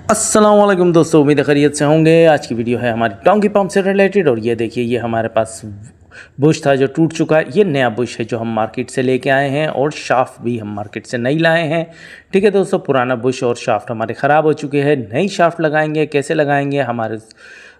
अस्सलाम वालेकुम दोस्तों, उम्मीद है खैरियत से होंगे। आज की वीडियो है हमारी टोंकी पंप से रिलेटेड। और ये देखिए, ये हमारे पास बुश था जो टूट चुका है। ये नया बुश है जो हम मार्केट से लेके आए हैं, और शाफ्ट भी हम मार्केट से नहीं लाए हैं। ठीक है दोस्तों, पुराना बुश और शाफ्ट हमारे ख़राब हो चुके हैं। नई शाफ्ट लगाएंगे, कैसे लगाएंगे? हमारे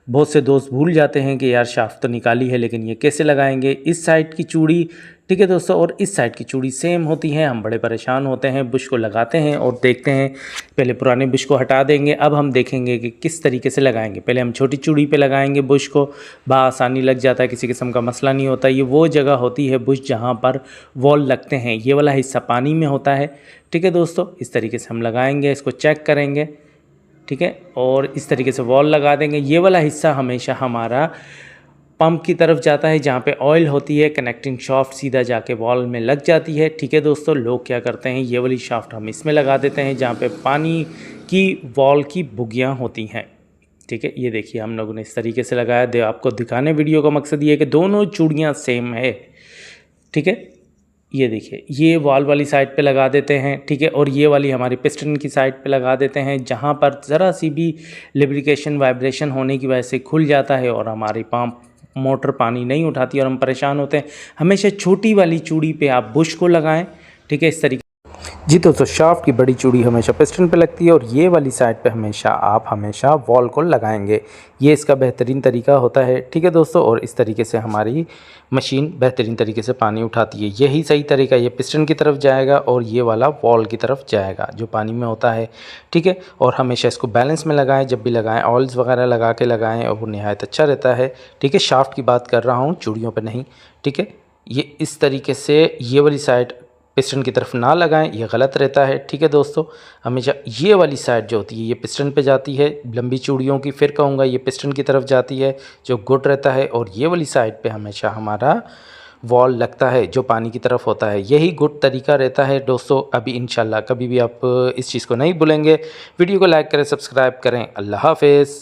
बहुत से दोस्त भूल जाते हैं कि यार शाफ्ट तो निकाली है, लेकिन ये कैसे लगाएंगे? इस साइड की चूड़ी, ठीक है दोस्तों, और इस साइड की चूड़ी सेम होती हैं। हम बड़े परेशान होते हैं, बुश को लगाते हैं और देखते हैं। पहले पुराने बुश को हटा देंगे, अब हम देखेंगे कि किस तरीके से लगाएंगे। पहले हम छोटी चूड़ी पे लगाएंगे बुश को, बआसानी लग जाता है, किसी किस्म का मसला नहीं होता। ये वो जगह होती है बुश जहाँ पर वॉल लगते हैं। ये वाला हिस्सा पानी में होता है। ठीक है दोस्तों, इस तरीके से हम लगाएंगे, इसको चेक करेंगे। ठीक है, और इस तरीके से वॉल लगा देंगे। ये वाला हिस्सा हमेशा हमारा पंप की तरफ जाता है, जहाँ पे ऑयल होती है। कनेक्टिंग शाफ्ट सीधा जाके वॉल में लग जाती है। ठीक है दोस्तों, लोग क्या करते हैं, ये वाली शाफ्ट हम इसमें लगा देते हैं जहाँ पे पानी की वॉल की बुगियाँ होती हैं। ठीक है, ये देखिए हम लोगों ने इस तरीके से लगाया। आपको दिखाने वीडियो का मकसद ये है कि दोनों चूड़ियाँ सेम है। ठीक है, ये देखिए, ये वॉल वाली साइड पे लगा देते हैं। ठीक है, और ये वाली हमारी पिस्टन की साइड पे लगा देते हैं, जहाँ पर ज़रा सी भी लिब्रिकेशन वाइब्रेशन होने की वजह से खुल जाता है और हमारी पंप मोटर पानी नहीं उठाती और हम परेशान होते हैं। हमेशा छोटी वाली चूड़ी पे आप बुश को लगाएं। ठीक है, इस तरीके जी दोस्तों, शाफ्ट की बड़ी चूड़ी हमेशा पिस्टन पे लगती है, और ये वाली साइड पे आप हमेशा वॉल को लगाएंगे। ये इसका बेहतरीन तरीका होता है। ठीक है दोस्तों, और इस तरीके से हमारी मशीन बेहतरीन तरीके से पानी उठाती है। यही सही तरीका, ये पिस्टन की तरफ जाएगा और ये वाला वॉल की तरफ जाएगा जो पानी में होता है। ठीक है, और हमेशा इसको बैलेंस में लगाएं। जब भी लगाएं ऑयल्स वगैरह लगा के लगाएं, और वो नहायत अच्छा रहता है। ठीक है, शाफ्ट की बात कर रहा हूँ, चूड़ियों पर नहीं। ठीक है, ये इस तरीके से ये वाली साइड पिस्टन की तरफ ना लगाएं, ये गलत रहता है। ठीक है दोस्तों, हमेशा ये वाली साइड जो होती है ये पिस्टन पे जाती है, लंबी चूड़ियों की। फिर कहूँगा ये पिस्टन की तरफ जाती है जो गुड रहता है, और ये वाली साइड पे हमेशा हमारा वॉल लगता है जो पानी की तरफ होता है। यही गुड तरीका रहता है दोस्तों। अभी इंशाल्लाह कभी भी आप इस चीज़ को नहीं भूलेंगे। वीडियो को लाइक करें, सब्सक्राइब करें। अल्लाह हाफिज़।